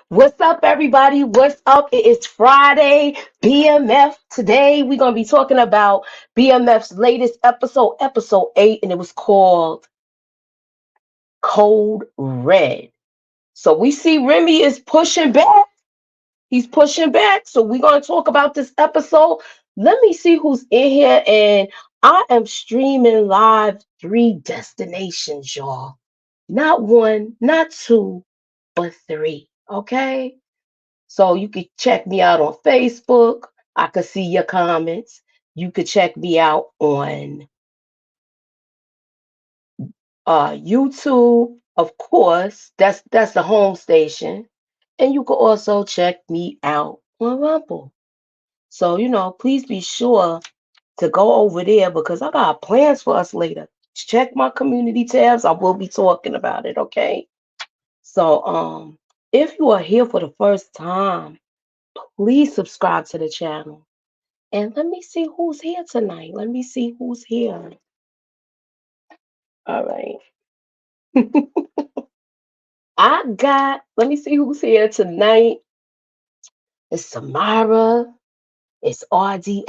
What's up, everybody? What's up? It is Friday, BMF. Today, we're going to be talking about BMF's latest episode, episode 8, and it was called Code Red. So we see Remi is pushing back. He's pushing back. So we're going to talk about this episode. Let me see who's in here. And I am streaming live 3 destinations, y'all. Not one, not two, but 3. Okay? So you could check me out on Facebook. I could see your comments. You could check me out on YouTube, of course. That's the home station. And you could also check me out on Rumble. So, please be sure to go over there because I got plans for us later. Check my community tabs. I will be talking about it, okay? So, if you are here for the first time, please subscribe to the channel. And let me see who's here tonight. Let me see who's here. All right. Let me see who's here tonight. It's Samara. It's RD.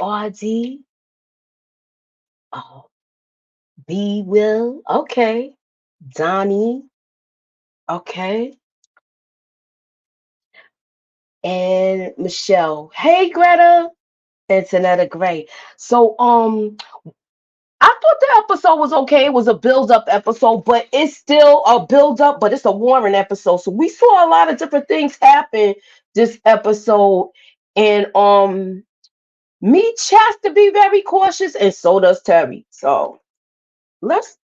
Oh, B Will. Okay. Donnie. Okay. And Michelle. Hey, Greta. And Tanetta Gray. So, I thought the episode was okay. It was a build-up episode, but it's still a build-up, but it's a Warren episode. So we saw a lot of different things happen this episode. And Meech has to be very cautious, and so does Terry. So let's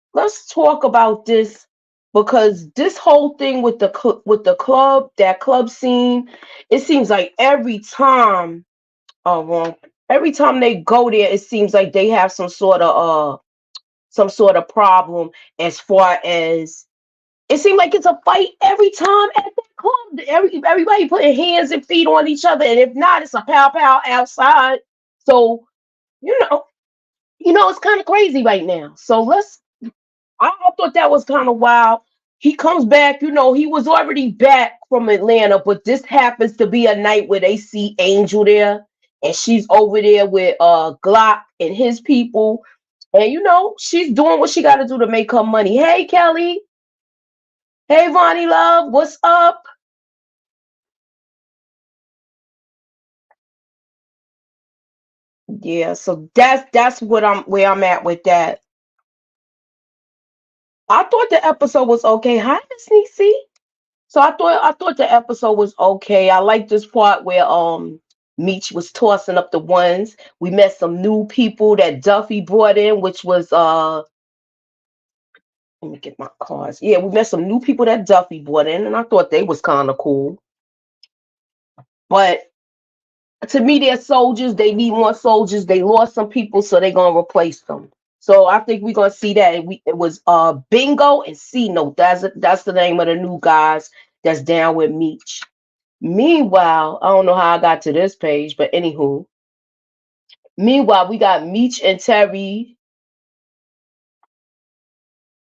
talk about this because this whole thing with the club, that club scene, it seems like every time they go there, it seems like they have some sort of problem as far as it seemed like it's a fight every time at that club. Everybody putting hands and feet on each other, and if not, it's a pow pow outside. So you know, it's kind of crazy right now. So I thought that was kind of wild. He comes back, he was already back from Atlanta, but this happens to be a night where they see Angel there, and she's over there with Glock and his people. And she's doing what she got to do to make her money. Hey, Kelly. Hey, Vonnie Love. What's up? Yeah, so that's where I'm at with that. I thought the episode was okay. Hi, Miss Niecy. So I thought the episode was okay. I like this part where Meech was tossing up the ones. We met some new people that Duffy brought in, which was let me get my cards. Yeah, we met some new people that Duffy brought in, and I thought they was kind of cool. But to me, they're soldiers. They need more soldiers. They lost some people, so they're gonna replace them. So I think we're gonna see that. It was Bingo and C Note. That's the name of the new guys that's down with Meech. Meanwhile, I don't know how I got to this page, but anywho, meanwhile, we got Meech and Terry.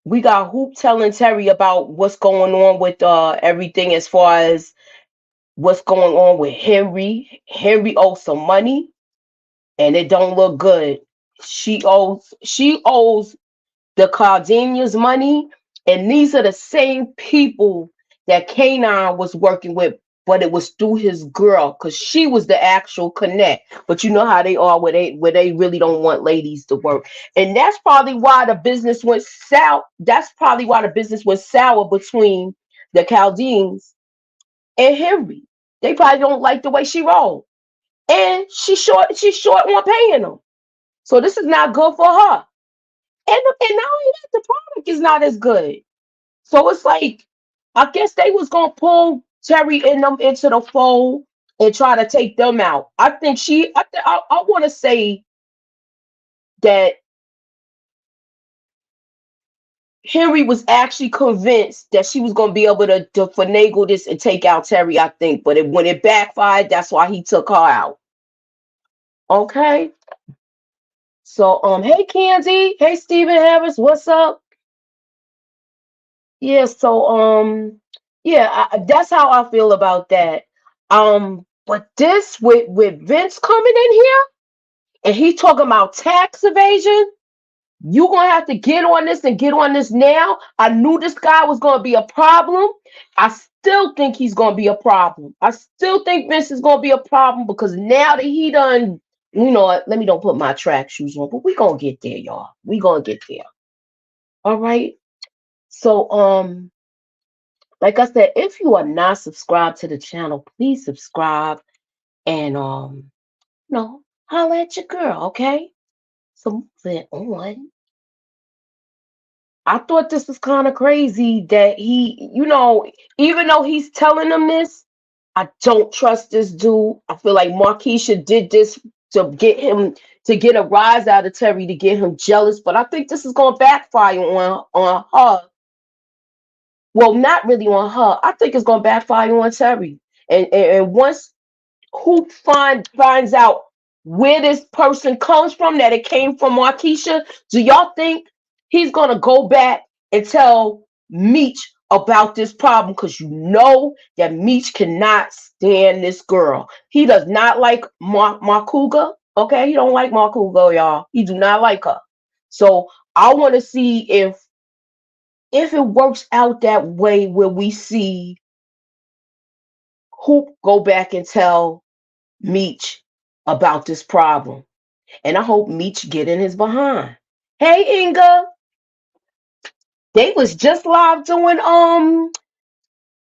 We got Hoop telling Terry about what's going on with everything as far as what's going on with Henry. Henry owes some money and it don't look good. She owes the Cardenians money, and these are the same people that Kanan was working with, but it was through his girl because she was the actual connect. But you know how they are where they really don't want ladies to work, and that's probably why the business went sour. That's probably why the business went sour between the Chaldeans and Henry. They probably don't like the way she rolled, and she's short on paying them. So this is not good for her. And not only that, the product is not as good. So it's like I guess they was gonna pull Terry and them into the fold and try to take them out. I want to say that Henry was actually convinced that she was gonna be able to finagle this and take out Terry. I think, but when it backfired, that's why he took her out. Okay. So hey Candy, hey Stephen Harris, what's up? Yeah. So Yeah, that's how I feel about that. But this with Vince coming in here and he talking about tax evasion, you gonna have to get on this and get on this now. I knew this guy was gonna be a problem. I still think he's gonna be a problem. I still think Vince is gonna be a problem because now that he done, let me don't put my track shoes on, but we gonna get there, y'all. We gonna get there. All right. So like I said, if you are not subscribed to the channel, please subscribe and holla at your girl, okay? So moving on. I thought this was kind of crazy that he, even though he's telling them this, I don't trust this dude. I feel like Markeisha did this to get him to get a rise out of Terry to get him jealous, but I think this is gonna backfire on her. Well, not really on her. I think it's gonna backfire on Terry. And once who finds out where this person comes from, that it came from Markeisha, do y'all think he's gonna go back and tell Meech about this problem? Because you know that Meech cannot stand this girl. He does not like Markuga. Okay, he don't like Markuga, y'all. He do not like her. So I want to see if it works out that way where we see Hoop go back and tell Meech about this problem. And I hope Meech get in his behind. Hey Inga, they was just live doing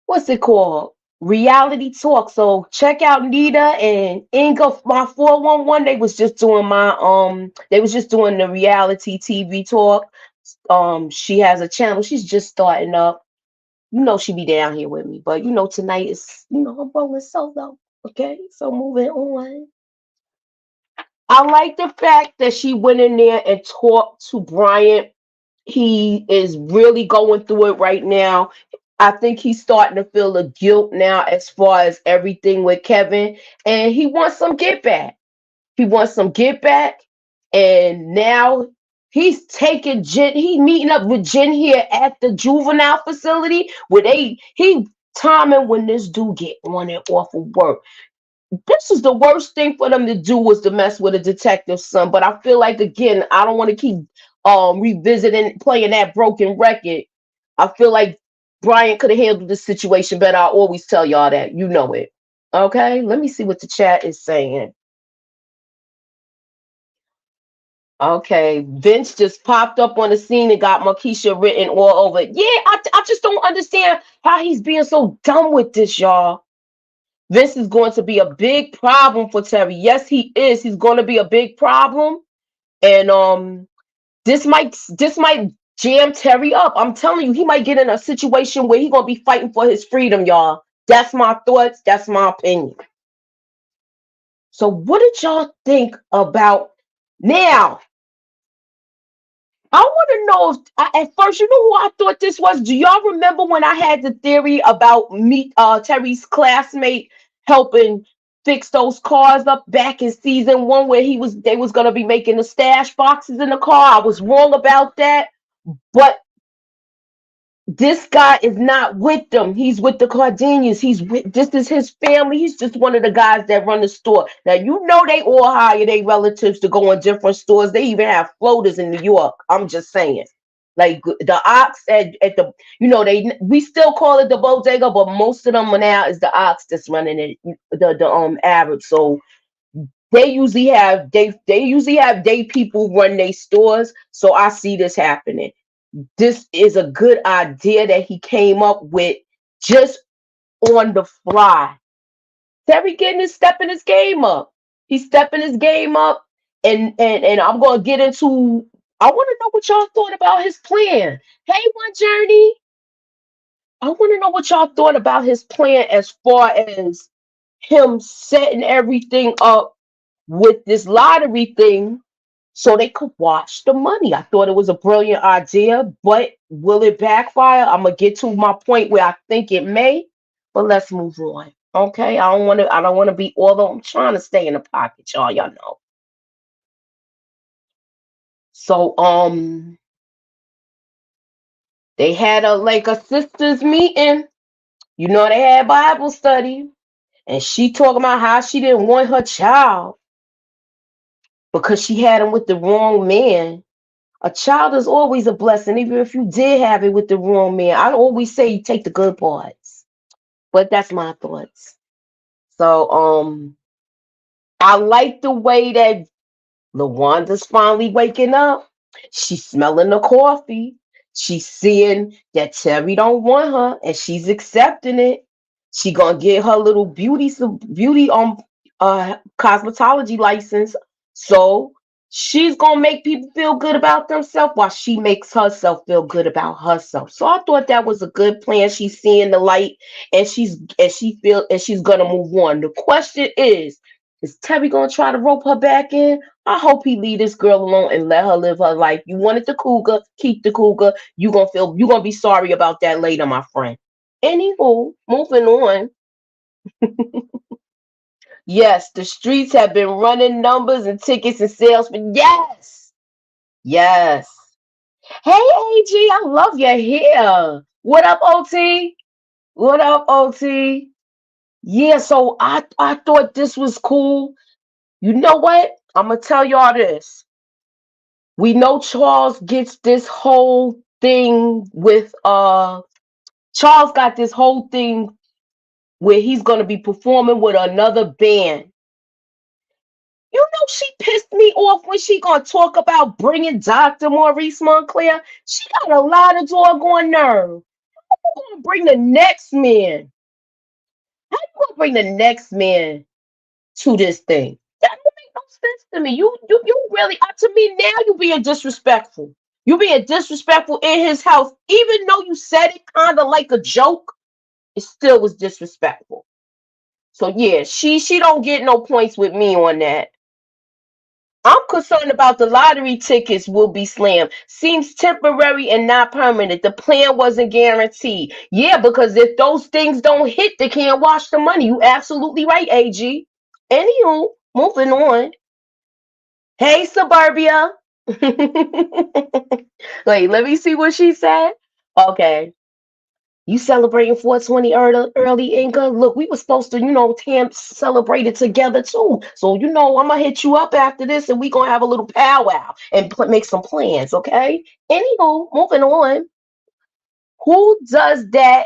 what's it called? Reality talk. So check out Nita and Inga, my 411. They was just doing the reality TV talk. She has a channel. She's just starting up. She be down here with me, but tonight is I'm rolling solo. Okay, so moving on. I like the fact that she went in there and talked to Bryant. He is really going through it right now. I think he's starting to feel the guilt now as far as everything with Kevin, and he wants some get back. He wants some get back, and now he's taking Jen. He's meeting up with Jen here at the juvenile facility where he timing when this dude get on and off of work. This is the worst thing for them to do was to mess with a detective's son. But I feel like again, I don't want to keep revisiting playing that broken record. I feel like Brian could have handled the situation better. I always tell y'all that. You know it. Okay, let me see what the chat is saying. Okay, Vince just popped up on the scene and got Markeisha written all over it. Yeah, I just don't understand how he's being so dumb with this, y'all. This is going to be a big problem for Terry. Yes, he is. He's going to be a big problem, and this might jam Terry up. I'm telling you, he might get in a situation where he's gonna be fighting for his freedom, y'all. That's my thoughts. That's my opinion. So, what did y'all think about now? I want to know if at first, you know who I thought this was? Do y'all remember when I had the theory about Terry's classmate helping fix those cars up back in season one where they was gonna be making the stash boxes in the car? I was wrong about that, but this guy is not with them. He's with the Cardenians. This is his family. He's just one of the guys that run the store. Now they all hire their relatives to go in different stores. They even have floaters in New York. I'm just saying. Like the ox at the we still call it the bodega, but most of them now is the ox that's running it, the Arab. So they usually have day people run their stores. So I see this happening. This is a good idea that he came up with just on the fly. Terry getting his stepping his game up. He's stepping his game up, and I'm gonna get into. I want to know what y'all thought about his plan. Hey, One Journey. I want to know what y'all thought about his plan as far as him setting everything up with this lottery thing so they could watch the money. I thought it was a brilliant idea, but will it backfire? I'm gonna get to my point where I think it may, but let's move on. Okay, I don't want to be although I'm trying to stay in the pocket, y'all know. So they had a sisters meeting You know, they had Bible study, and she talking about how she didn't want her child because she had him with the wrong man. A child is always a blessing, even if you did have it with the wrong man. I always say you take the good parts, but that's my thoughts. So, I like the way that LaWanda's finally waking up. She's smelling the coffee. She's seeing that Terry don't want her, and she's accepting it. She gonna get her little beauty cosmetology license. So she's gonna make people feel good about themselves while she makes herself feel good about herself. So I thought that was a good plan. She's seeing the light, and she's gonna move on. The question is Terry gonna try to rope her back in? I hope he leave this girl alone and let her live her life. You wanted the cougar, keep the cougar. You gonna be sorry about that later, my friend. Anywho, moving on. Yes, the streets have been running numbers and tickets and sales, but yes, yes. Hey, AG, I love your hair. What up, OT? What up, OT? Yeah, so I thought this was cool. You know what? I'm gonna tell y'all this. We know Charles gets this whole thing with Charles got this whole thing where he's gonna be performing with another band. You know, she pissed me off when she gonna talk about bringing Dr. Maurice Montclair. She got a lot of doggone nerve. How you gonna bring the next man? How you gonna bring the next man to this thing? That don't make no sense to me. You really to me now you being disrespectful. You being disrespectful in his house, even though you said it kind of like a joke. It still was disrespectful. So yeah, she don't get no points with me on that. I'm concerned about the lottery tickets will be slammed. Seems temporary and not permanent. The plan wasn't guaranteed. Yeah, because if those things don't hit, they can't wash the money. You absolutely right, AG. Anywho, moving on. Hey, Suburbia. Wait, let me see what she said. Okay. You celebrating 420 early, Inga? Look, we were supposed to, celebrate it together too. So, I'm gonna hit you up after this, and we gonna have a little powwow and make some plans, okay? Anywho, moving on. Who does that?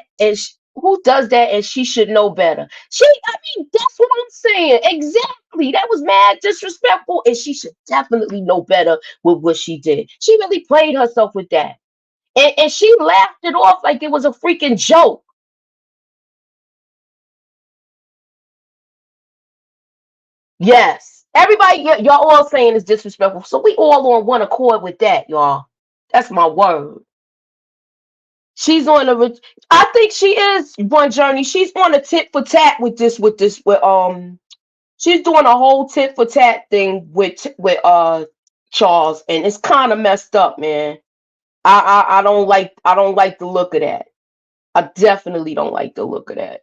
Who does that? And she should know better. I mean, that's what I'm saying. Exactly. That was mad disrespectful, and she should definitely know better with what she did. She really played herself with that, and she laughed it off like it was a freaking joke. Yes. Everybody, y'all all saying is disrespectful. So we all on one accord with that, y'all. That's my word. She's on I think she is one journey. She's on a tit for tat with she's doing a whole tit for tat thing with Charles, and it's kind of messed up, man. I don't like the look of that. I definitely don't like the look of that.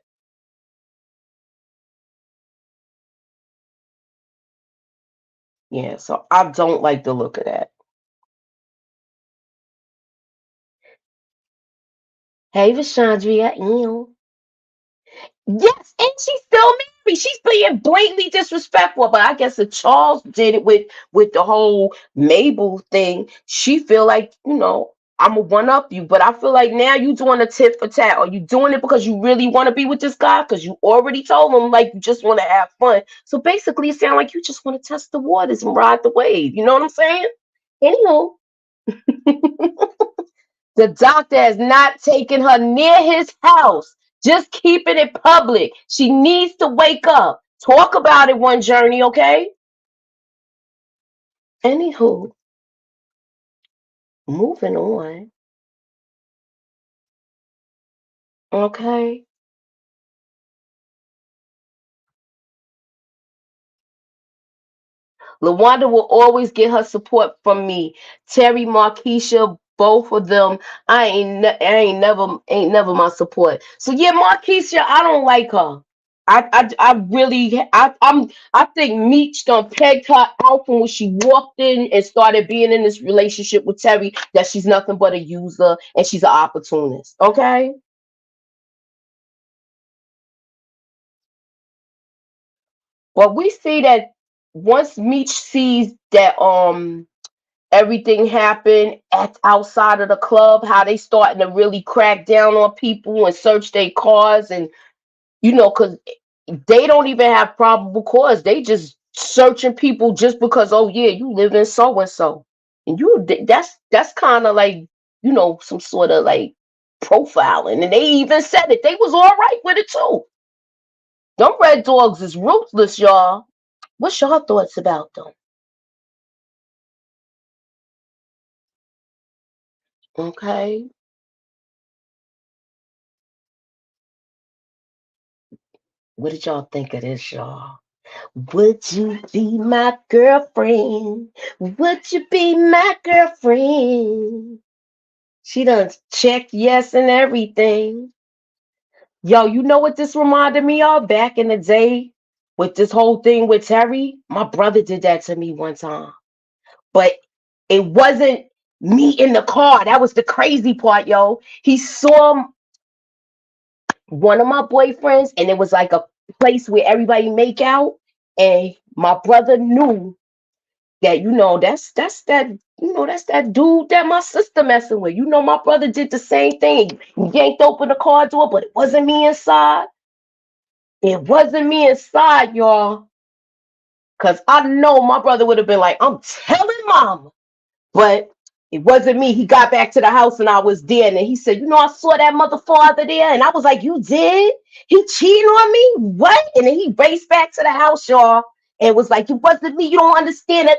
Yeah, so I don't like the look of that. Hey, Vashandria, ew. Yes, and she's still married. She's being blatantly disrespectful. But I guess if Charles did it with the whole Mabel thing, she feel like, I'm a one up you. But I feel like now you doing a tit for tat. Are you doing it because you really want to be with this guy? Because you already told him like you just want to have fun. So basically it sounds like you just want to test the waters and ride the wave. You know what I'm saying? Anywho, the doctor has not taken her near his house, just keeping it public. She needs to wake up. Talk about it one journey, okay? Anywho, moving on, okay? LaWanda will always get her support from me. Terry, Markeisha, both of them. I ain't never my support. So yeah, Markeisha, I don't like her. I really I think Meech done pegged her out from when she walked in and started being in this relationship with Terry that she's nothing but a user and she's an opportunist. Okay? But we see that once Meech sees that everything happened at outside of the club, how they starting to really crack down on people and search their cars, and because they don't even have probable cause. They just searching people just because, oh yeah, you live in so and so, and that's kind of like some sort of like profiling. And they even said it. They was all right with it too. Them red dogs is ruthless, y'all. What's your thoughts about them? Okay, what did y'all think of this, y'all? Would you be my girlfriend? Would you be my girlfriend? She done checked yes and everything. Yo, you know what this reminded me of back in the day with this whole thing with Terry? My brother did that to me one time. But it wasn't me in the car. That was the crazy part, yo. He saw one of my boyfriends, and it was like a place where everybody make out. And my brother knew that that's that dude that my sister messing with. My brother did the same thing. He yanked open the car door, but it wasn't me inside. It wasn't me inside, y'all. Cause I know my brother would have been like, I'm telling mom. But it wasn't me. He got back to the house and I was there. And he said, I saw that mother father there. And I was like, you did? He cheating on me? What? And then he raced back to the house, y'all. And was like, it wasn't me. You don't understand it.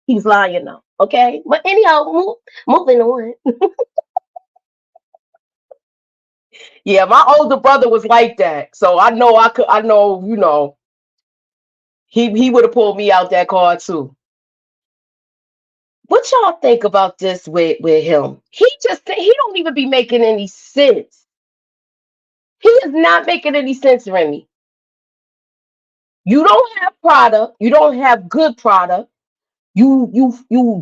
He's lying now. Okay. But anyhow, moving on. Yeah, my older brother was like that. So I know, he would have pulled me out that car too. What y'all think about this with him? He don't even be making any sense. He is not making any sense, Remy. You don't have product. You don't have good product. You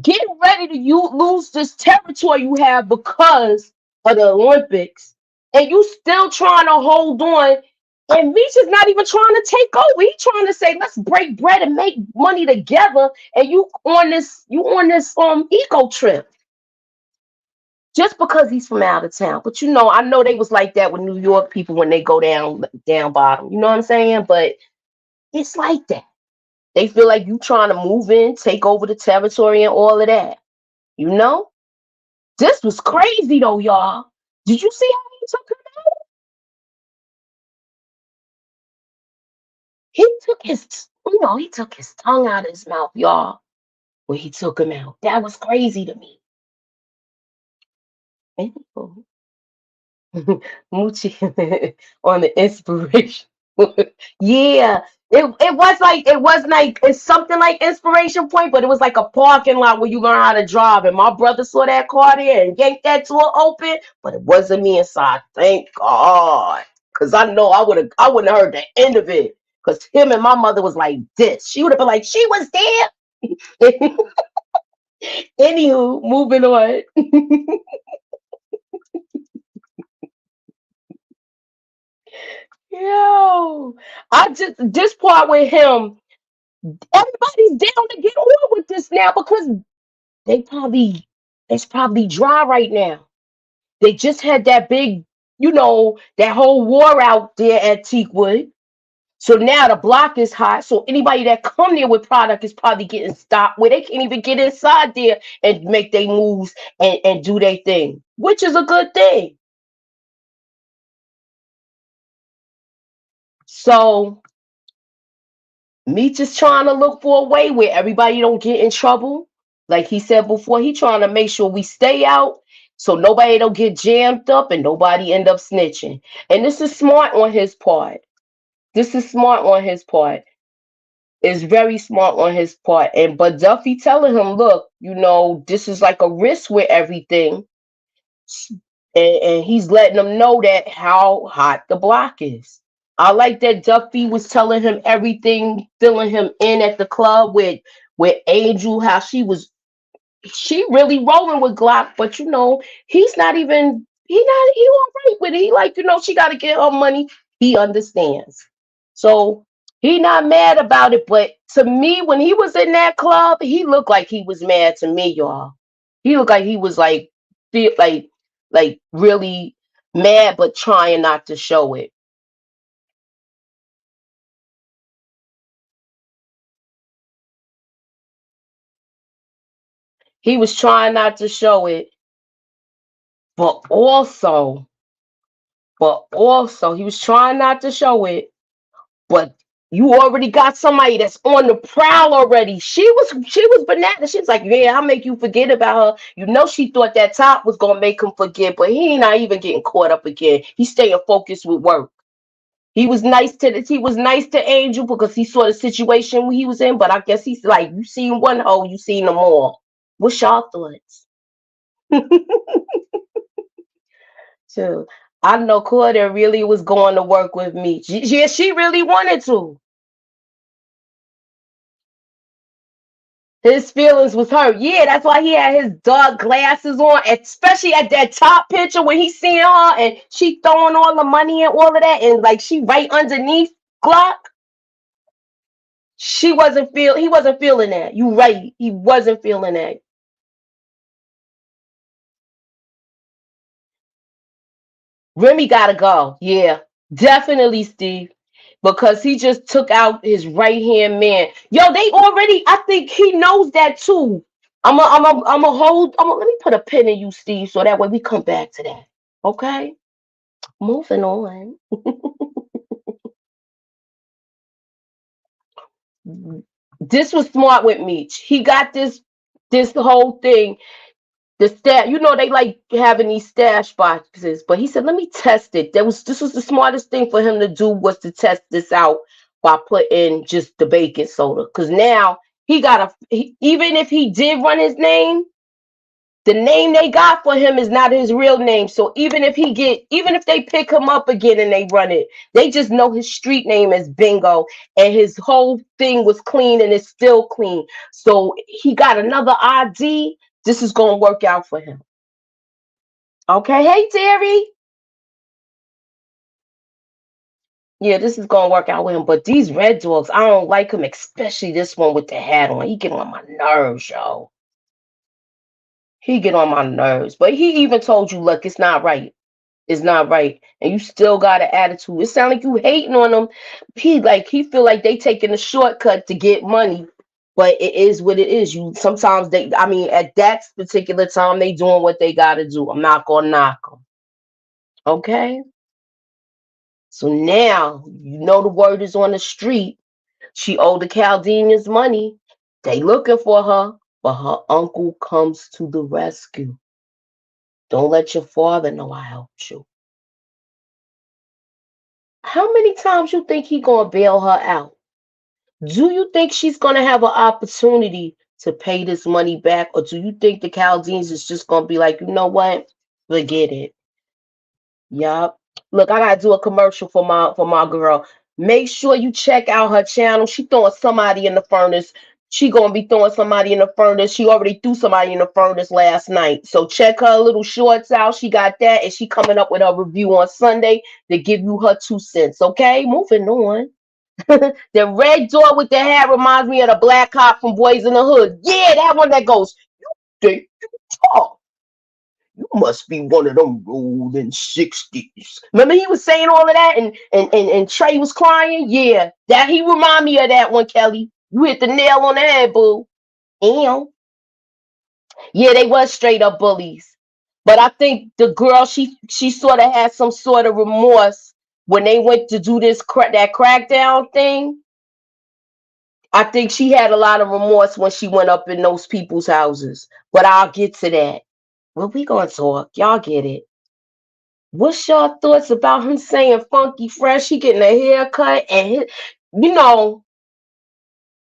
getting ready to lose this territory you have because of the Olympics, and you still trying to hold on. And Meech is not even trying to take over. He's trying to say, let's break bread and make money together. And you on this ego trip just because he's from out of town. But I know they was like that with New York people when they go down bottom. You know what I'm saying? But it's like that. They feel like you trying to move in, take over the territory and all of that. You know? This was crazy though, y'all. Did you see how he took him out? He took his tongue out of his mouth, y'all, when he took him out. That was crazy to me. Anywho, Moochie on the inspiration. Yeah. It was like it's something like inspiration point, but it was like a parking lot where you learn how to drive. And my brother saw that car there and yanked that door open, but it wasn't me inside. Thank God. Cause I know I wouldn't have heard the end of it. Cause him and my mother was like this. She would have been like, she was there. Anywho, moving on. Yo, I just this part with him, everybody's down to get on with this now because they probably it's probably dry right now. They just had that big, that whole war out there at Teakwood. So now the block is hot. So anybody that come there with product is probably getting stopped where they can't even get inside there and make their moves and do their thing, which is a good thing. So me just trying to look for a way where everybody don't get in trouble. Like he said before, he trying to make sure we stay out so nobody don't get jammed up and nobody end up snitching. And this is smart on his part. This is smart on his part. It's very smart on his part. And but Duffy telling him, look, this is like a risk with everything. And he's letting them know that how hot the block is. I like that Duffy was telling him everything, filling him in at the club with Angel, how she really rolling with Glock, but he's not even he all right with it. He like, she gotta get her money. He understands. So He not mad about it, but to me, when he was in that club, he looked like he was mad to me, y'all. He looked like he was like feel like really mad, but trying not to show it. He was trying not to show it, but also, he was trying not to show it, but you already got somebody that's on the prowl already. She was bananas. She was like, yeah, I'll make you forget about her. You know, she thought that top was gonna make him forget, but he ain't not even getting caught up again. He's staying focused with work. He was nice to Angel because he saw the situation he was in, but I guess he's like, you seen one hoe, you seen them all. What's y'all thoughts? Too. I know Claudia really was going to work with me. She really wanted to. His feelings was hurt. Yeah, that's why he had his dark glasses on, especially at that top picture when he seeing her and she throwing all the money and all of that, and like she right underneath Glock. He wasn't feeling that. You right. He wasn't feeling that. Remy gotta go. Yeah, definitely, Steve. Because he just took out his right hand man. Yo, they already, I think he knows that too. Let me put a pin in you, Steve, so that way we come back to that. Okay? Moving on. This was smart with Meech. He got this whole thing. The stat, they like having these stash boxes, but he said, "Let me test it." This was the smartest thing for him to do, was to test this out by putting just the baking soda. Because now even if he did run his name, the name they got for him is not his real name. So even if they pick him up again and they run it, they just know his street name is Bingo, and his whole thing was clean and it's still clean. So he got another ID. This is gonna work out for him. Okay, hey Terry. Yeah, this is gonna work out with him. But these red dogs, I don't like him, especially this one with the hat on. He get on my nerves, yo. He get on my nerves. But he even told you, look, it's not right. It's not right. And you still got an attitude. It sounds like you hating on him. He feel like they taking a shortcut to get money. But it is what it is. At that particular time, they doing what they gotta do. I'm not gonna knock them. Okay? So now the word is on the street. She owed the Chaldeans money. They looking for her, but her uncle comes to the rescue. Don't let your father know I helped you. How many times you think he gonna bail her out? Do you think she's gonna have an opportunity to pay this money back, or do you think the Chaldeans is just gonna be like, you know what? Forget it. Yup. Look, I gotta do a commercial for my girl. Make sure you check out her channel. She throwing somebody in the furnace. She gonna be throwing somebody in the furnace. She already threw somebody in the furnace last night. So check her little shorts out. She got that, and she coming up with her review on Sunday to give you her 2 cents. Okay, moving on. The red door with the hat reminds me of the black cop from Boys in the Hood. Yeah, that one that goes, "Think you talk. You must be one of them rolling 60s." Remember he was saying all of that, and Trey was crying? Yeah, that he remind me of that one, Kelly. You hit the nail on the head, boo. And yeah, they was straight up bullies. But I think the girl, she sort of had some sort of remorse when they went to do that crackdown thing. I think she had a lot of remorse when she went up in those people's houses. But I'll get to that. Well, we gonna talk. Y'all get it. What's your thoughts about him saying Funky Fresh? He getting a haircut and you know,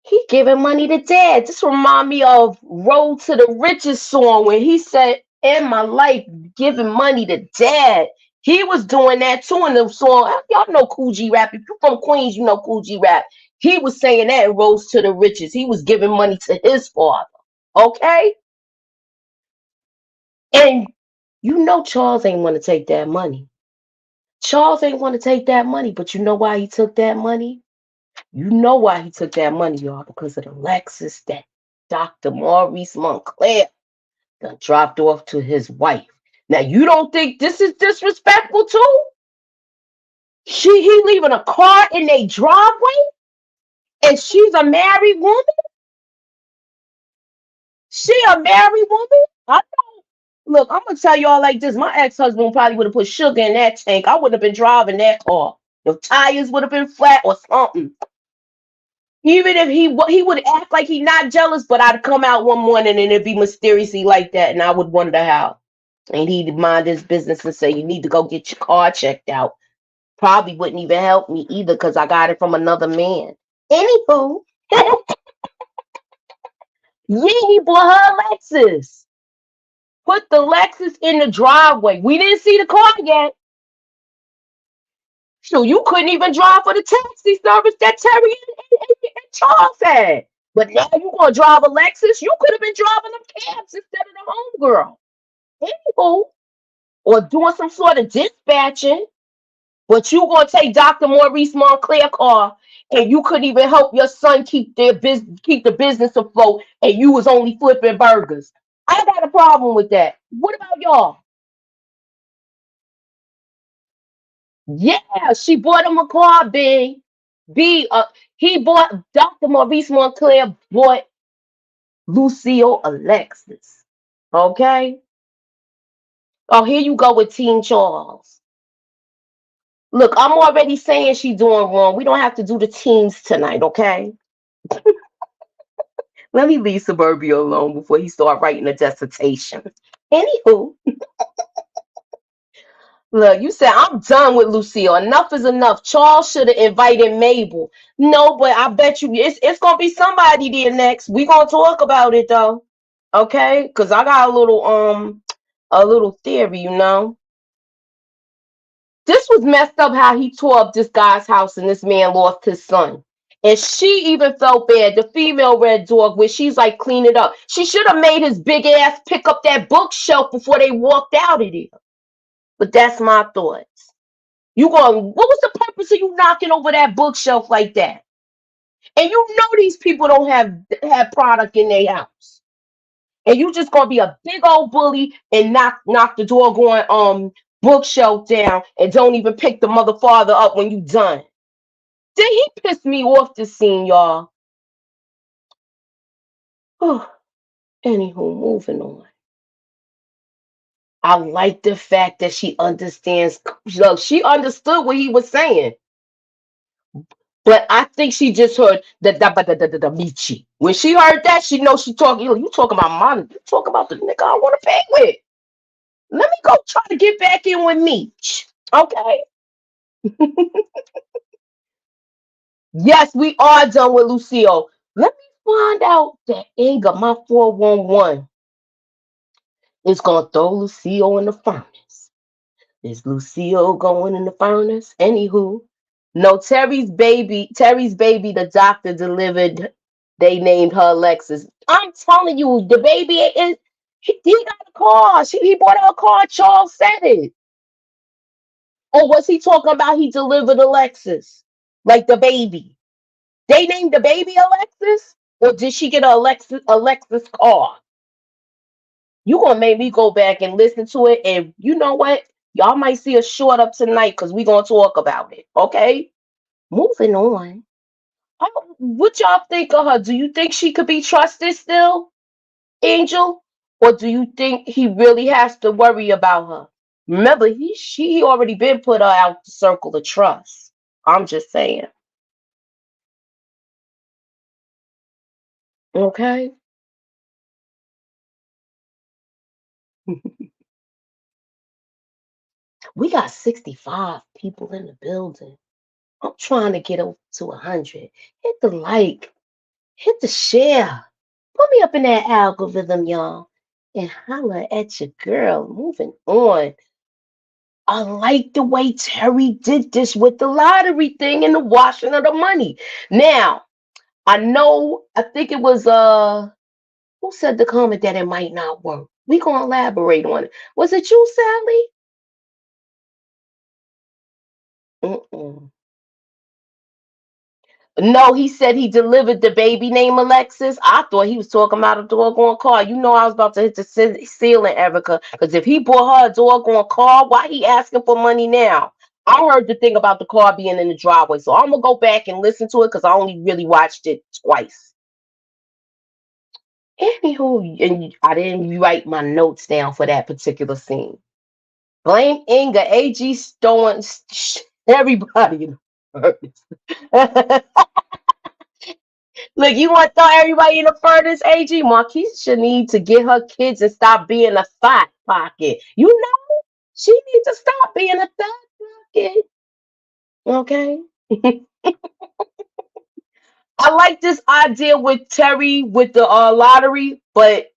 he giving money to dad. This remind me of Road to the Riches song when he said, "In my life, giving money to dad." He was doing that too in the song. Y'all know Cool G Rap. If you're from Queens, you know Cool G Rap. He was saying that in Rose to the Riches. He was giving money to his father. Okay? And Charles ain't want to take that money. Charles ain't want to take that money, but you know why he took that money? You know why he took that money, y'all? Because of the Lexus that Dr. Maurice Montclair done dropped off to his wife. Now, you don't think this is disrespectful too? He leaving a car in their driveway, and she's a married woman. She a married woman. I know. Look, I'm gonna tell y'all like this. My ex-husband probably would have put sugar in that tank. I wouldn't have been driving that car. The tires would have been flat or something. Even if he would act like he not jealous, but I'd come out one morning and it'd be mysteriously like that, and I would wonder how. And he'd mind his business and say, "You need to go get your car checked out." Probably wouldn't even help me either because I got it from another man. Anywho, yeah, he bought her Lexus. Put the Lexus in the driveway. We didn't see the car yet. So you couldn't even drive for the taxi service that Terry and Charles had. But now you gonna drive a Lexus? You could have been driving them cabs instead of the homegirl. Anywho, or doing some sort of dispatching. But you gonna take Dr. Maurice Montclair car and you couldn't even help your son keep keep the business afloat, and you was only flipping burgers. I got a problem with that. What about y'all? Yeah, she bought him a car, B. He bought Dr. Maurice Montclair bought Lucille Alexis. Okay? Oh, here you go with Teen Charles. Look, I'm already saying she doing wrong. We don't have to do the teams tonight, okay? Let me leave Suburbia alone before he start writing a dissertation. Anywho, look, you said I'm done with Lucille. Enough is enough. Charles should have invited Mabel. No, but I bet you it's gonna be somebody there next. We gonna talk about it though. Okay? Cause I got a little theory, you know. This was messed up how he tore up this guy's house and this man lost his son. And she even felt bad. The female red dog, where she's like, clean it up. She should have made his big ass pick up that bookshelf before they walked out of there. But that's my thoughts. You going, what was the purpose of you knocking over that bookshelf like that? And you know these people don't have product in their house. And you just gonna be a big old bully and knock the doggone bookshelf down and don't even pick the mother father up when you done. Then he pissed me off this scene, y'all. Anywho, moving on. I like the fact that she understands. Look, she understood what he was saying. But I think she just heard the Michi. When she heard that, she knows she talking. You talking about mine? You talking about the nigga I want to pay with? Let me go try to get back in with Meech. Okay. Yes, we are done with Lucille. Let me find out that Inga, my 411, is gonna throw Lucille in the furnace. Is Lucille going in the furnace? Anywho, no, Terry's baby, the doctor delivered. They named her Alexis. I'm telling you, the baby is. He got a car. He bought her a car. Charles said it. Or was he talking about he delivered Alexis? Like the baby. They named the baby Alexis? Or did she get a Alexis car? You gonna make me go back and listen to it, and you know what? Y'all might see a short up tonight because we gonna talk about it. Okay? Moving on. What y'all think of her? Do you think she could be trusted still, Angel? Or do you think he really has to worry about her? Remember, he already been put her out the circle of trust. I'm just saying. Okay. We got 65 people in the building. I'm trying to get up to 100. Hit the like, hit the share. Put me up in that algorithm, y'all. And holla at your girl. Moving on. I like the way Terry did this with the lottery thing and the washing of the money. Now, I think it was who said the comment that it might not work? We gonna elaborate on it. Was it you, Sally? Mm-mm. No, he said he delivered the baby named Alexis. I thought he was talking about a doggone car. You know I was about to hit the ceiling, Erica. Because if he bought her a doggone car, why he asking for money now? I heard the thing about the car being in the driveway, so I'm gonna go back and listen to it because I only really watched it twice. Anywho, and I didn't write my notes down for that particular scene. Blame Inga. AG throwing everybody in the furnace. Look, you want to throw everybody in the furnace, AG? Marquisha need to get her kids and stop being a thought pocket. You know, she needs to stop being a thought pocket. Okay. I like this idea with Terry with the lottery, but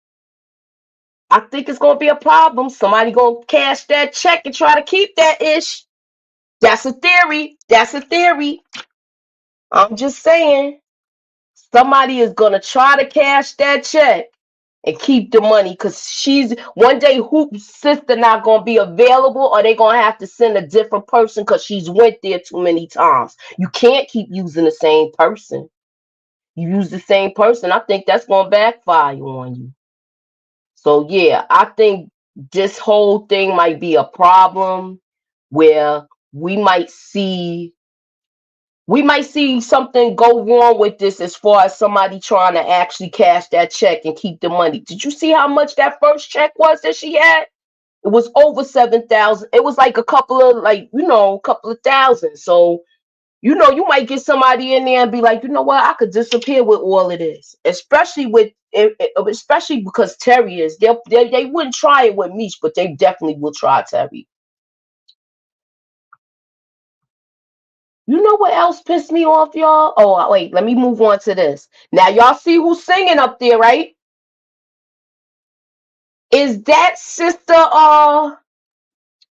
I think it's gonna be a problem. Somebody gonna cash that check and try to keep that ish. That's a theory. That's a theory. I'm just saying. Somebody is gonna try to cash that check and keep the money because she's one day Hoop's sister not gonna be available, or they gonna have to send a different person because she's went there too many times. You can't keep using the same person. You use the same person, I think that's gonna backfire on you. So yeah, I think this whole thing might be a problem where we might see something go wrong with this as far as somebody trying to actually cash that check and keep the money. Did you see how much that first check was that she had? It was over 7,000. It was like a couple of a couple of thousand. So, you might get somebody in there and be like, you know what, I could disappear with all of this. Especially because Terry is. They wouldn't try it with Meech, but they definitely will try Terry. You know what else pissed me off, y'all? Oh, wait, let me move on to this. Now, y'all see who's singing up there, right? Is that sister,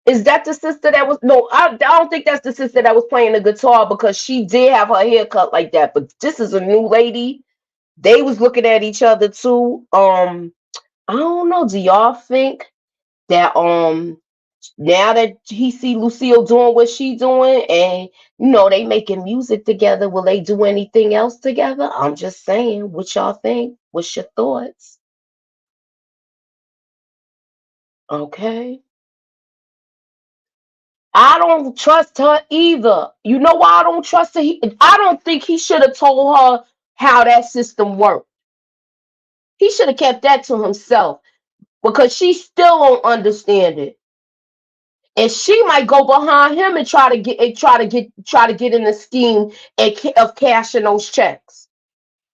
is that the sister that was, no, I don't think that's the sister that was playing the guitar because she did have her hair cut like that, but this is a new lady. They was looking at each other too. I don't know. Do y'all think that, now that he see Lucille doing what she doing and they making music together, will they do anything else together? I'm just saying, what y'all think? What's your thoughts? Okay. I don't trust her either. You know why I don't trust her? I don't think he should have told her how that system worked. He should have kept that to himself because she still don't understand it. And she might go behind him and try to get in the scheme of cashing those checks.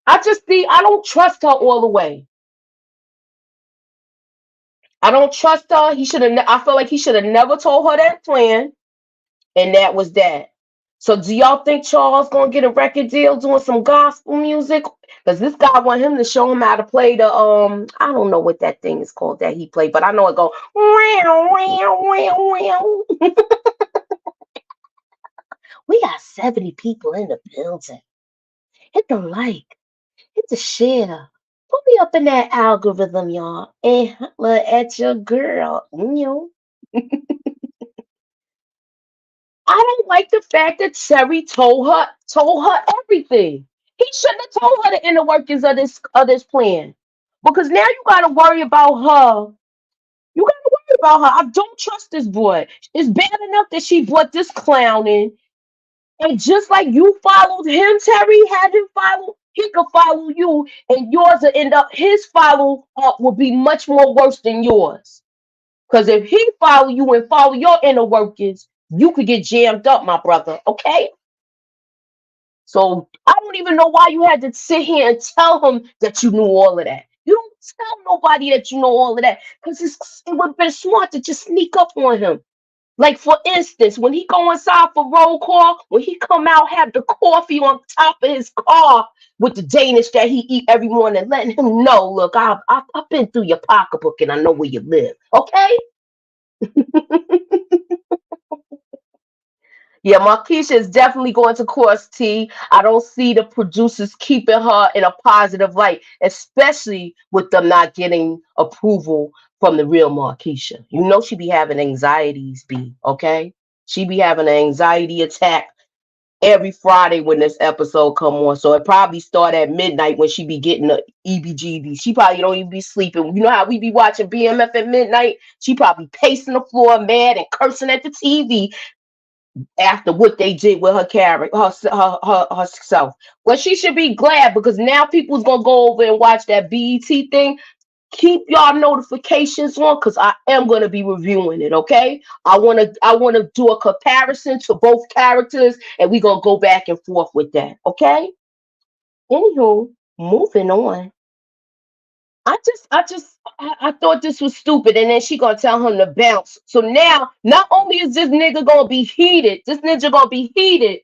I don't trust her all the way. I don't trust her. He should have. I feel like he should have never told her that plan, and that was that. So, do y'all think Charles gonna get a record deal doing some gospel music? Because this guy want him to show him how to play the I don't know what that thing is called that he played, but I know it go wow wow wow wow. We got 70 people in the building. Hit the like, hit the share. Put me up in that algorithm, y'all, and holla at your girl. I don't like the fact that Terry told her everything. He shouldn't have told her the inner workings of this plan. Because now you gotta worry about her. You gotta worry about her. I don't trust this boy. It's bad enough that she brought this clown in. And just like you followed him, Terry had him follow, he could follow you, and yours will end up, his follow up will be much more worse than yours. Because if he follow you and follow your inner workings, you could get jammed up, my brother. Okay? So I don't even know why you had to sit here and tell him that you knew all of that. You don't tell nobody that you know all of that because it would have been smart to just sneak up on him. Like for instance, when he go inside for roll call, when he come out, have the coffee on top of his car with the Danish that he eat every morning, letting him know, look, I've been through your pocketbook and I know where you live. Okay? Yeah, Marquisha is definitely going to course T. I don't see the producers keeping her in a positive light, especially with them not getting approval from the real Marquisha. You know she be having anxieties, B, okay? She be having an anxiety attack every Friday when this episode come on. So it probably start at midnight when she be getting the EBGB. She probably don't even be sleeping. You know how we be watching BMF at midnight? She probably pacing the floor mad and cursing at the TV after what they did with her character, herself. Well, she should be glad because now people's gonna go over and watch that BET thing. Keep y'all notifications on because I am going to be reviewing it. Okay, I want to do a comparison to both characters and we're going to go back and forth with that. Okay. Anywho, moving on. I thought this was stupid, and then she gonna tell him to bounce. So now, not only is this nigga gonna be heated, this ninja gonna be heated.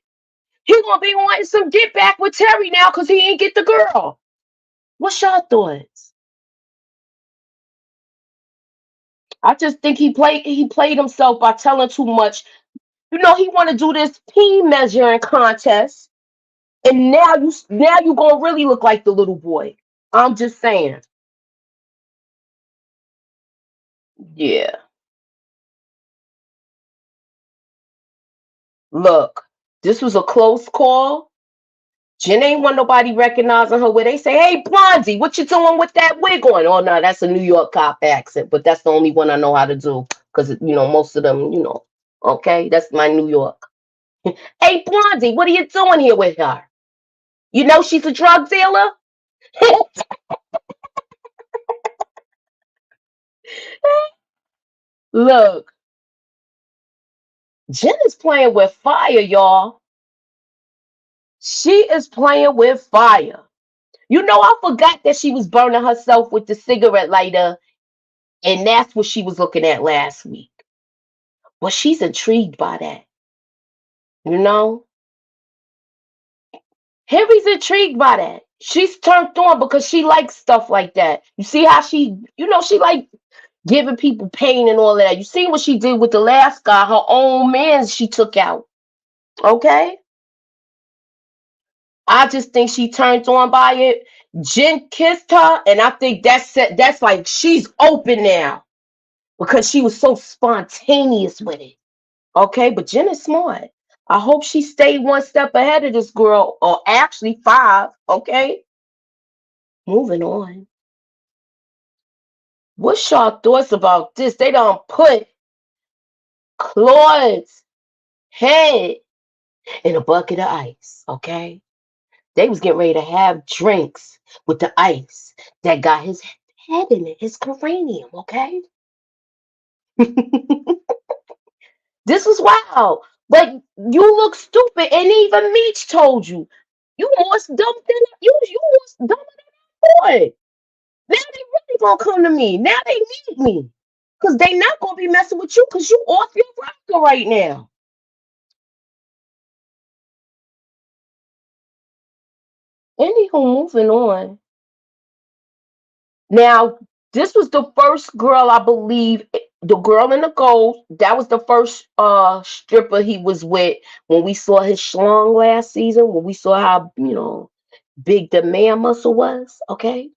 He gonna be wanting some get back with Terry now because he ain't get the girl. What's y'all thoughts? I just think he played himself by telling too much. You know, he want to do this pee measuring contest, and now you gonna really look like the little boy. I'm just saying. Yeah. Look, this was a close call. Jen ain't want nobody recognizing her where they say, "Hey, Blondie, what you doing with that wig on?" Oh no, that's a New York cop accent, but that's the only one I know how to do because most of them, okay, that's my New York. Hey, Blondie, what are you doing here with her? You know she's a drug dealer. Look, Jen is playing with fire, y'all. She is playing with fire. I forgot that she was burning herself with the cigarette lighter, and that's what she was looking at last week. Well, she's intrigued by that. You know, Harry's intrigued by that. She's turned on because she likes stuff like that. You see how she like giving people pain and all of that. You see what she did with the last guy, her own man she took out. Okay? I just think she turned on by it. Jen kissed her, and I think that's like she's open now because she was so spontaneous with it. Okay, but Jen is smart. I hope she stayed one step ahead of this girl, or actually five. Okay, moving on. What's y'all thoughts about this? They don't put Claude's head in a bucket of ice. Okay, they was getting ready to have drinks with the ice that got his head in it, his cranium. Okay, this was wild. But you look stupid, and even Meech told you you more dumb than you more dumb than boy. Now they really gonna come to me. Now they need me. Cause they not gonna be messing with you because you off your rocker right now. Anywho, moving on. Now, this was the first girl, I believe, the girl in the gold. That was the first stripper he was with when we saw his schlong last season, when we saw how, big the man muscle was. Okay.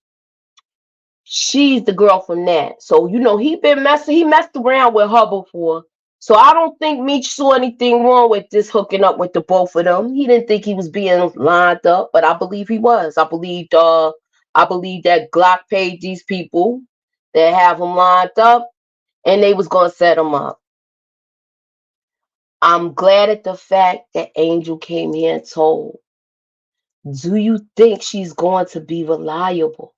She's the girl from that. So, he messed around with her before. So I don't think Meech saw anything wrong with this hooking up with the both of them. He didn't think he was being lined up, but I believe he was. I believe that Glock paid these people that have him lined up and they was gonna set him up. I'm glad at the fact that Angel came here and told. Do you think she's going to be reliable?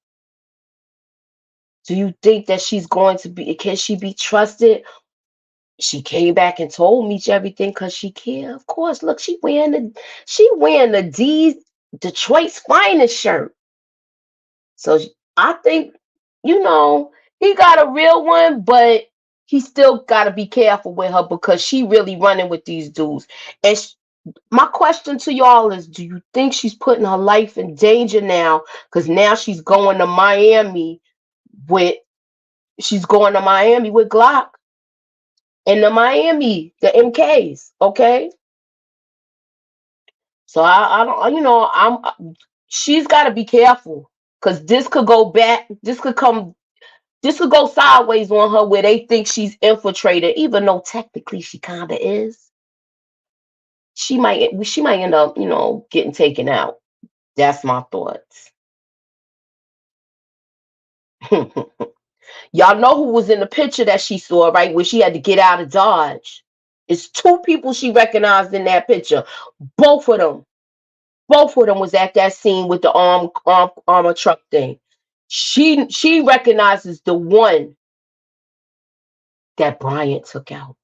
Do you think that she's going to be, can she be trusted? She came back and told me everything because she care. Of course, look, she wearing the Detroit's finest shirt. So I think, he got a real one, but he still got to be careful with her because she really running with these dudes. And my question to y'all is, do you think she's putting her life in danger now? Because now she's going to Miami with Glock and the MKs. Okay. So I don't, she's got to be careful because this could go sideways on her where they think she's infiltrated, even though technically she kind of is. she might end up, getting taken out. That's my thoughts. Y'all know who was in the picture that she saw, right? Where she had to get out of Dodge. It's two people she recognized in that picture. Both of them. Both of them was at that scene with the armor truck thing. She recognizes the one that Bryant took out.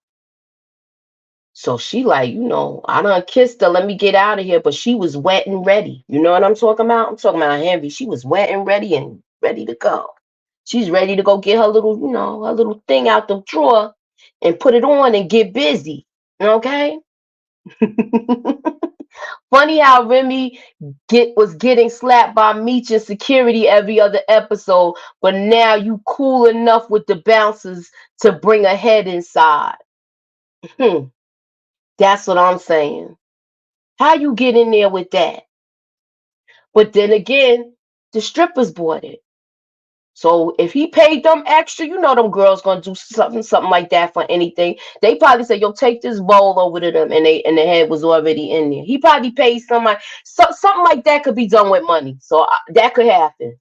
So she like, I done kissed her. Let me get out of here. But she was wet and ready. You know what I'm talking about? I'm talking about Henry. She was wet and ready to go. She's ready to go get her little thing out the drawer and put it on and get busy. Okay? Funny how Remi was getting slapped by Meech and security every other episode, but now you cool enough with the bouncers to bring a head inside. That's what I'm saying. How you get in there with that? But then again, the strippers bought it. So if he paid them extra, them girls gonna do something like that for anything. They probably say, "Yo, take this bowl over to them," and the head was already in there. He probably paid somebody. Something like that could be done with money. So that could happen.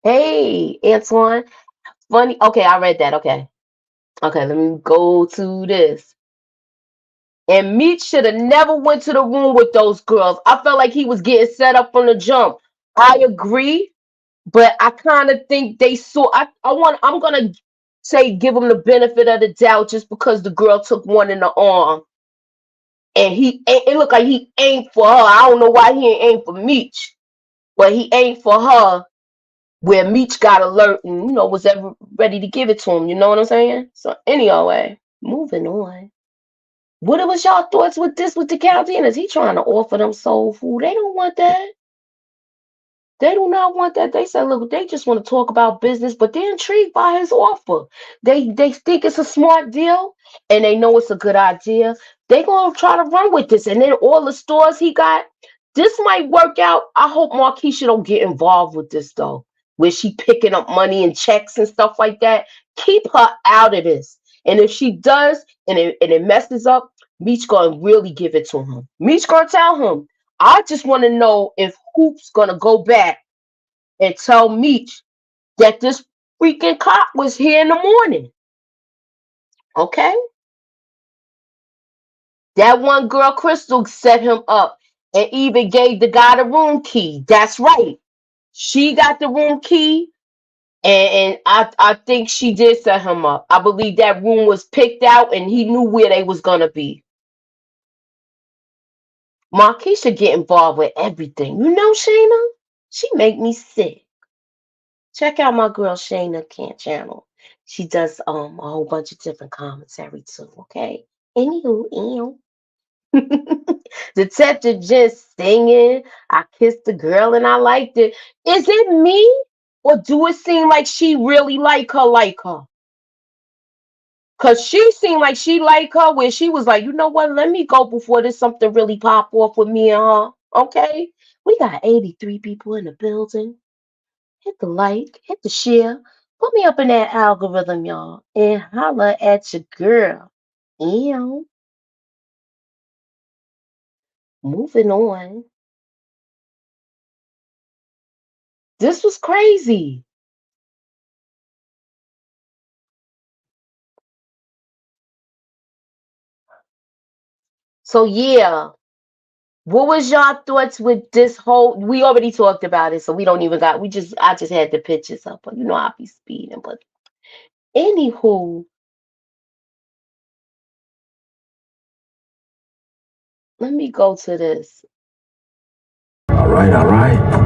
Hey, Antoine, funny. Okay, I read that. Okay, let me go to this. And Meech should have never went to the room with those girls. I felt like he was getting set up from the jump. I agree. But I kind of think they saw. I'm gonna say give him the benefit of the doubt just because the girl took one in the arm, and it looked like he aimed for her. I don't know why he ain't aimed for Meech, but he aimed for her where Meech got alert and was ever ready to give it to him. You know what I'm saying? So anyway, moving on. What was y'all thoughts with this with the Chaldeans? He trying to offer them soul food. They don't want that. They do not want that. They said, look, they just want to talk about business, but they're intrigued by his offer. They think it's a smart deal, and they know it's a good idea. They're gonna try to run with this, and then all the stores he got, this might work out. I hope Marquisha don't get involved with this though, where she picking up money and checks and stuff like that. Keep her out of this. And if she does, and it messes up, Meech gonna really give it to him. Meech gonna tell him, I just want to know if Hoop's gonna go back and tell Meech that this freaking cop was here in the morning. Okay? That one girl, Crystal, set him up and even gave the guy the room key. That's right. She got the room key, and I think she did set him up. I believe that room was picked out and he knew where they was gonna be. Marquisha get involved with everything. You know, Shayna? She make me sick. Check out my girl Shayna Kent channel. She does a whole bunch of different commentary too, okay? Anywho, Detective just singing, I kissed the girl and I liked it. Is it me? Or do it seem like she really like her? Cause she seemed like she like her where she was like, you know what, let me go before there's something really pop off with me and her. Okay? We got 83 people in the building. Hit the like, hit the share, put me up in that algorithm, y'all, and holla at your girl. Ew. Moving on. This was crazy. So yeah, what was y'all thoughts with this whole? We already talked about it, so we don't even got. I just had the pictures up, but I'll be speeding. But anywho, let me go to this. All right, all right.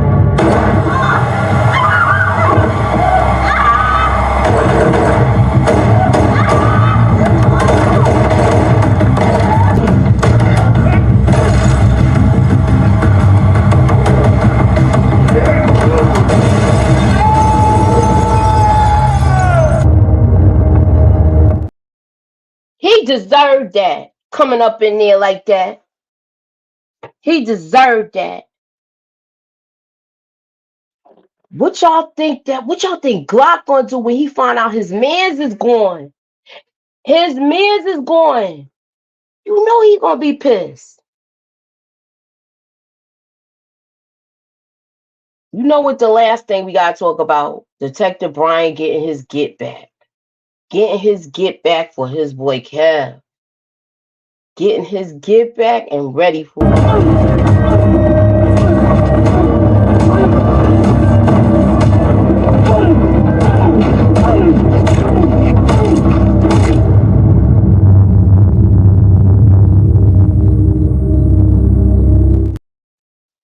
He deserved that coming up in there like that. He deserved that. What y'all think Glock gonna do when he find out his mans is gone? His mans is gone. You know he gonna be pissed. You know what the last thing we gotta talk about? Detective Brian getting his get back. Getting his get back for his boy Kev. Getting his get back and ready for it.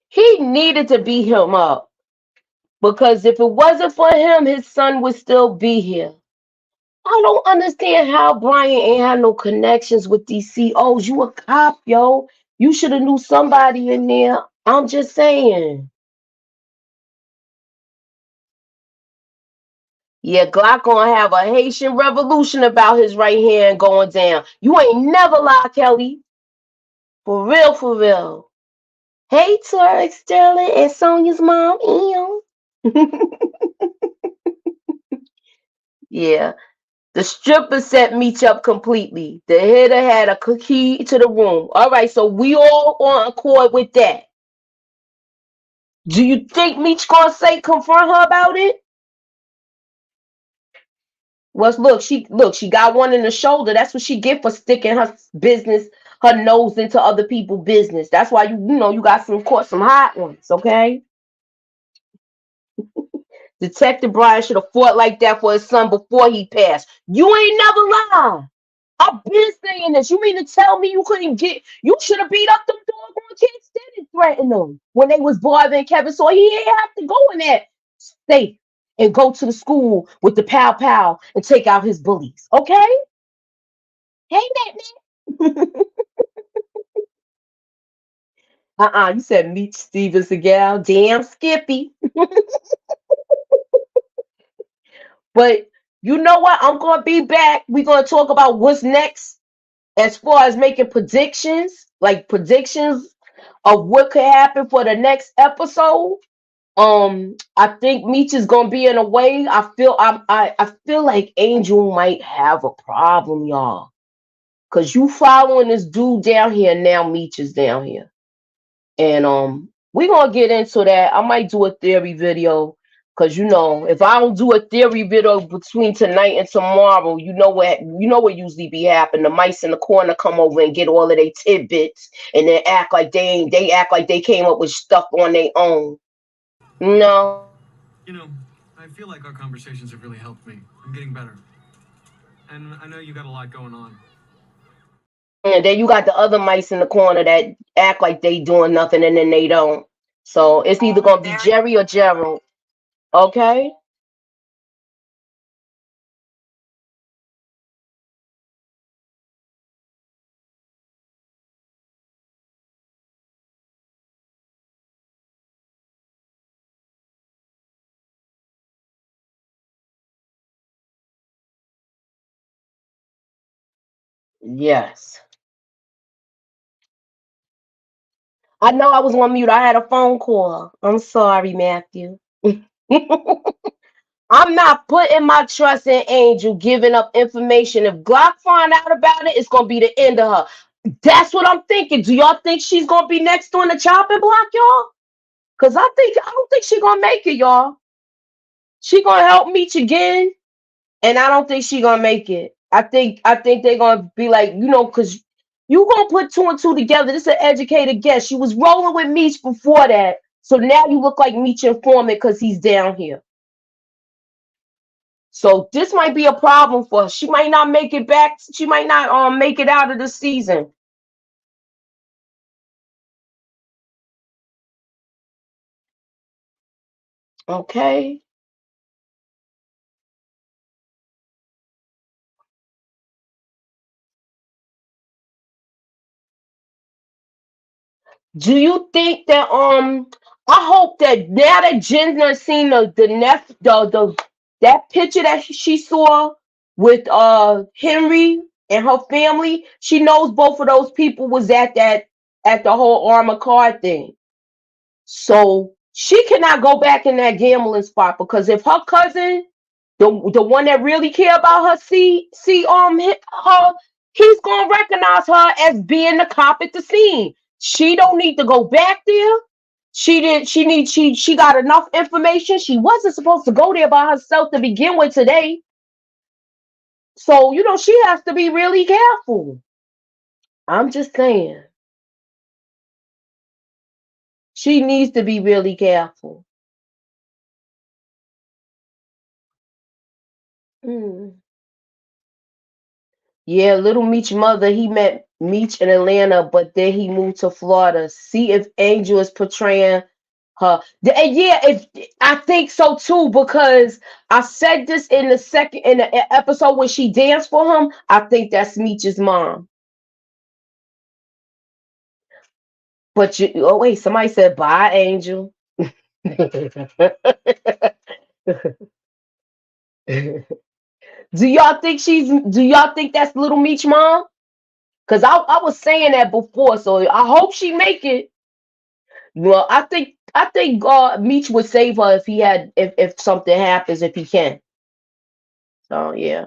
He needed to beat him up because if it wasn't for him, his son would still be here. I don't understand how Brian ain't had no connections with these COs. You a cop, yo. You should have knew somebody in there. I'm just saying. Yeah, Glock gonna have a Haitian revolution about his right hand going down. You ain't never lie, Kelly. For real, for real. Hey, Tarek Sterling and Sonia's mom, Yeah. The stripper set Meech up completely. The hitter had a key to the room. All right, so we all on accord with that. Do you think Meech gonna say confront her about it? Well, she got one in the shoulder. That's what she get for sticking her business, her nose into other people's business. That's why you got some hot ones, okay? Detective Brian should have fought like that for his son before he passed. You ain't never lied. I've been saying this. You mean to tell me you should have beat up them doggone kids that didn't threaten them when they was bothering Kevin, so he ain't have to go in that state and go to the school with the pow pow and take out his bullies. Okay? Hey, man. You said meet Steven Seagal. Damn Skippy. But you know what? I'm gonna be back. We're gonna talk about what's next as far as making predictions, like predictions of what could happen for the next episode. I think Meech is gonna be in a way. I feel like Angel might have a problem, y'all. Cause you following this dude down here now, Meech is down here. And we're gonna get into that. I might do a theory video. Cause if I don't do a theory video between tonight and tomorrow, you know what usually be happening. The mice in the corner come over and get all of their tidbits and then they act like they came up with stuff on their own. No. I feel like our conversations have really helped me. I'm getting better. And I know you got a lot going on. And then you got the other mice in the corner that act like they doing nothing and then they don't. So it's either gonna be Jerry or Gerald. Okay? Yes. I know I was on mute. I had a phone call. I'm sorry, Matthew. I'm not putting my trust in Angel giving up information. If Glock find out about it, it's gonna be the end of her. That's what I'm thinking. Do y'all think she's gonna be next on the chopping block, y'all? Cause I don't think she's gonna make it, y'all. She gonna help Meech again, and I don't think she gonna make it. I think they're gonna be like, cause you gonna put two and two together. This is an educated guess. She was rolling with Meech before that, so now you look like Meech informant because he's down here. So this might be a problem for her. She might not make it back. She might not make it out of the season. Okay. Do you think that I hope that now that Jen done seen that picture that she saw with Henry and her family, she knows both of those people was at the whole armor car thing. So she cannot go back in that gambling spot because if her cousin, the one that really care about her, see her, he's gonna recognize her as being the cop at the scene. She don't need to go back there. She got enough information. She wasn't supposed to go there by herself to begin with today. So, she has to be really careful. I'm just saying. She needs to be really careful. Mm. Yeah, little Meech's mother, he met Meech in Atlanta, but then he moved to Florida. See if Angel is portraying her. And yeah, if I think so too, because I said this in the episode when she danced for him. I think that's Meech's mom. But oh wait, somebody said bye, Angel. Do y'all think that's little Meech mom? Because I was saying that before, so I hope she make it. Well, I think Meech would save her if something happens, if he can. So yeah.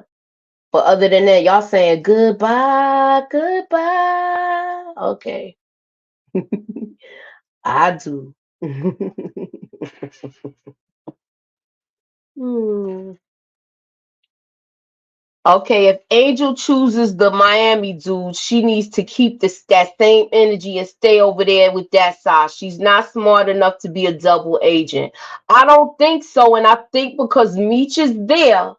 But other than that, y'all saying goodbye, goodbye. Okay. I do. Hmm. Okay, if Angel chooses the Miami dude, she needs to keep that same energy and stay over there with that side. She's not smart enough to be a double agent. I don't think so, and I think because Meech is there,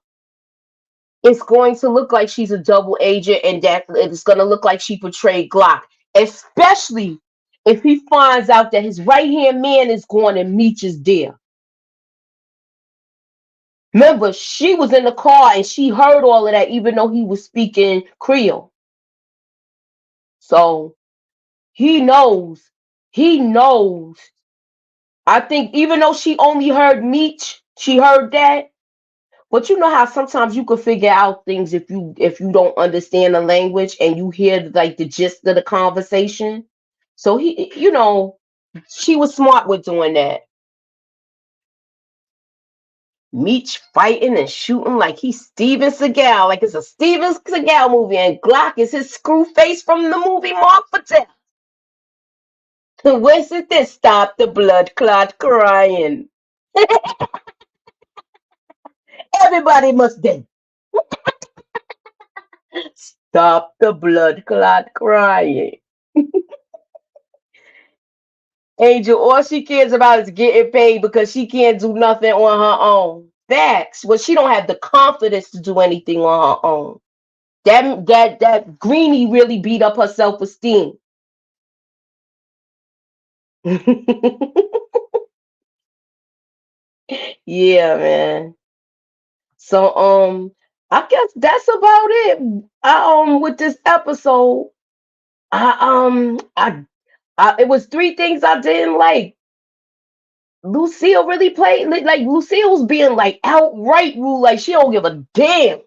it's going to look like she's a double agent, and that it's going to look like she portrayed Glock, especially if he finds out that his right hand man is going and Meech is there. Remember, she was in the car and she heard all of that, even though he was speaking Creole. So he knows. He knows. I think even though she only heard Meech, she heard that. But you know how sometimes you can figure out things if you don't understand the language and you hear like the gist of the conversation. So she was smart with doing that. Meech fighting and shooting like he's Steven Seagal, like it's a Steven Seagal movie, and Glock is his screw face from the movie Mark for Death. Where's it that stop the blood clot crying? Everybody must dead. Stop the blood clot crying. Angel, all she cares about is getting paid because she can't do nothing on her own. Facts. Well, she don't have the confidence to do anything on her own. That Greenie really beat up her self-esteem. Yeah, man. So I guess that's about it. With this episode, it was three things I didn't like. Lucille really played like Lucille was being like outright rude, like she don't give a damn.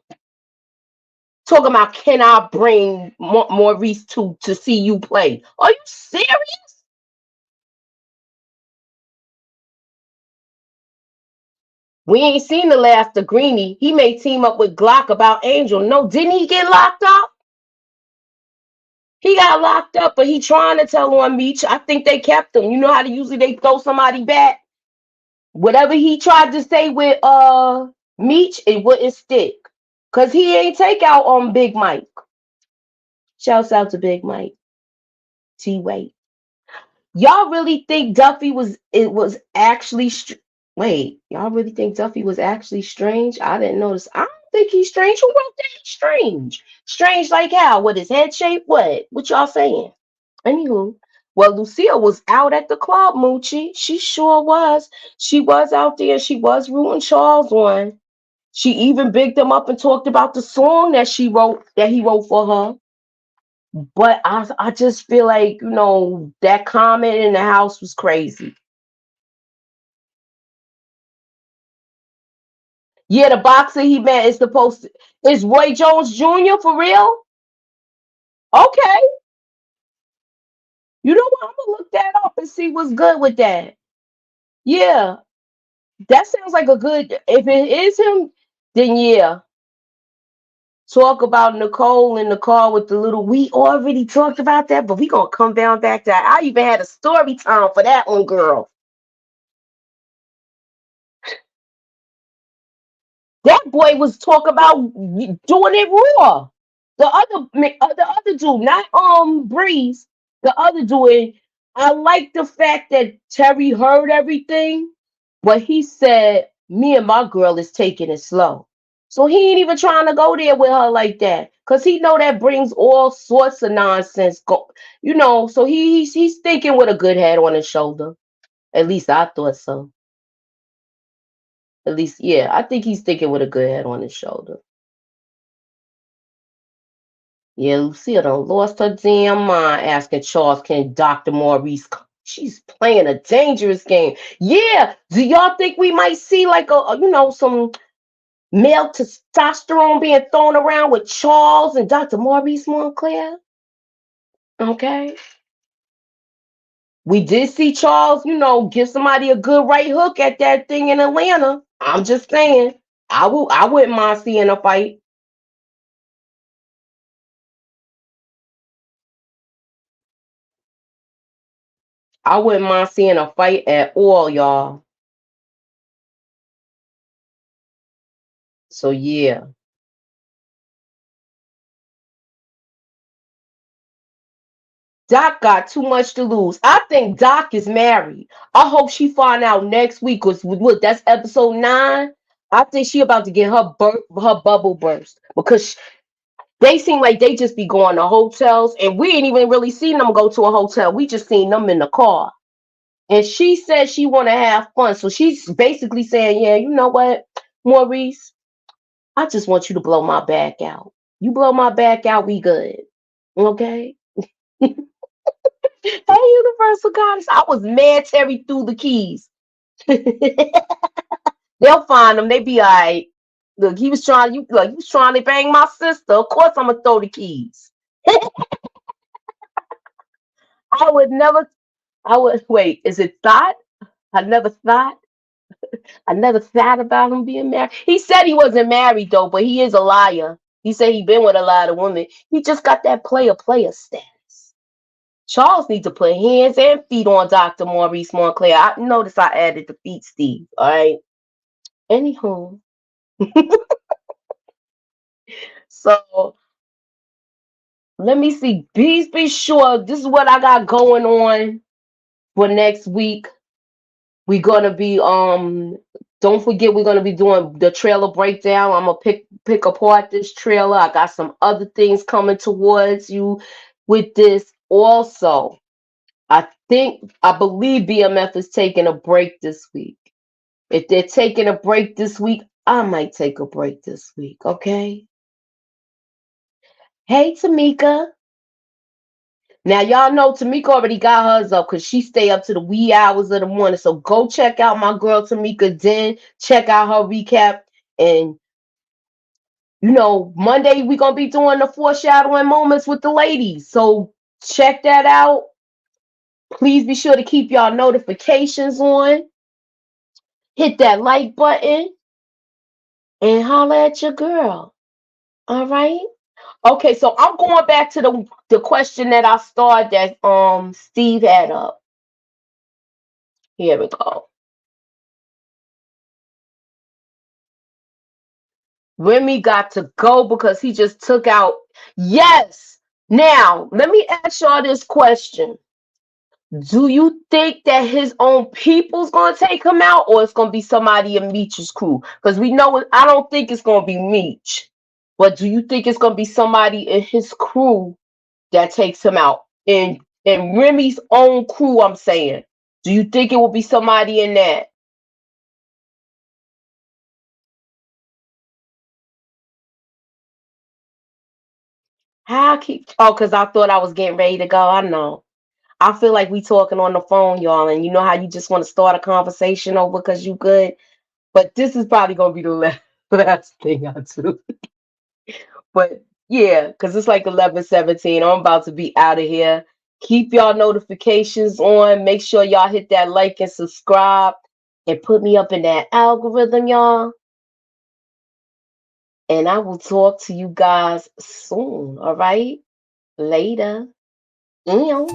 Talking about can I bring Maurice to see you play? Are you serious? We ain't seen the last of Greenie. He may team up with Glock about Angel. No, didn't he get locked up? He got locked up, but he trying to tell on Meech. I think they kept him. You know how they throw somebody back? Whatever he tried to say with Meech, it wouldn't stick. Cause he ain't take out on Big Mike. Shouts out to Big Mike. T-Wait. Y'all really think Duffy was actually wait, y'all really think Duffy was actually strange? I didn't notice. I don't think he's strange. Who wrote that? He's strange. Strange like how? With his head shape? What y'all saying? Anywho, well, Lucille was out at the club, Moochie. She sure was. She was out there. She was rooting Charles on. She even bigged him up and talked about the song that he wrote for her. But I just feel like, that comment in the house was crazy. Yeah, the boxer he met is Roy Jones Jr. for real? Okay. You know what? I'm gonna look that up and see what's good with that. Yeah, that sounds like a good. If it is him, then yeah. talk about Nicole in the car with the little. We already talked about that, but we gonna come down back to that. I even had a story time for that one, girl. That boy was talking about doing it raw. The other dude, not Breeze, the other dude. I like the fact that Terry heard everything, but he said, "Me and my girl is taking it slow." So he ain't even trying to go there with her like that, cause he know that brings all sorts of nonsense. So he's thinking with a good head on his shoulder. At least I thought so. At least, yeah, I think he's thinking with a good head on his shoulder. Yeah, Lucia done lost her damn mind asking Charles, can Dr. Maurice come? She's playing a dangerous game. Yeah, do y'all think we might see like some male testosterone being thrown around with Charles and Dr. Maurice Montclair? Okay. We did see Charles, give somebody a good right hook at that thing in Atlanta. I'm just saying. I wouldn't mind seeing a fight. I wouldn't mind seeing a fight at all, y'all. So yeah. Doc got too much to lose. I think Doc is married. I hope she find out next week. Cause what, that's episode 9. I think she about to get her bubble burst because they seem like they just be going to hotels, and we ain't even really seen them go to a hotel. We just seen them in the car. And she said she want to have fun, so she's basically saying, "Yeah, you know what, Maurice, I just want you to blow my back out. You blow my back out, we good, okay?" Hey, Universal Goddess. I was mad Terry threw the keys. They'll find them. They be all right. Look, he was trying to bang my sister. Of course I'm gonna throw the keys. I would never I would wait, is it thought? I never thought. I never thought about him being married. He said he wasn't married though, but he is a liar. He said he been with a lot of women. He just got that player status. Charles needs to put hands and feet on Dr. Maurice Montclair. I notice I added the feet, Steve. All right. Anywho, so let me see. Please be sure this is what I got going on for next week. We're gonna be don't forget we're gonna be doing the trailer breakdown. I'm gonna pick apart this trailer. I got some other things coming towards you with this also. I believe BMF is taking a break this week. If they're taking a break this week, I might take a break this week, okay? Hey, Tamika. Now, y'all know Tamika already got hers up because she stay up to the wee hours of the morning. So go check out my girl Tamika. Then check out her recap. And, Monday we going to be doing the foreshadowing moments with the ladies. So check that out. Please be sure to keep y'all notifications on. Hit that like button and holla at your girl. All right? Okay, so I'm going back to the question that I started that Steve had up. Here we go. Remi got to go because he just took out. Yes. Now, let me ask y'all this question. Do you think that his own people's gonna take him out, or it's gonna be somebody in Meech's crew? Because we know I don't think it's gonna be Meech. But do you think it's gonna be somebody in his crew that takes him out? In Remi's own crew, I'm saying. Do you think it will be somebody in that? How I keep because I thought I was getting ready to go. I know. I feel like we talking on the phone, y'all, and you know how you just want to start a conversation over because you good. But this is probably gonna be the last thing I do. But yeah, because it's like 11:17. I'm about to be out of here. Keep y'all notifications on. Make sure y'all hit that like and subscribe and put me up in that algorithm, y'all. And I will talk to you guys soon. All right? Later. Ew.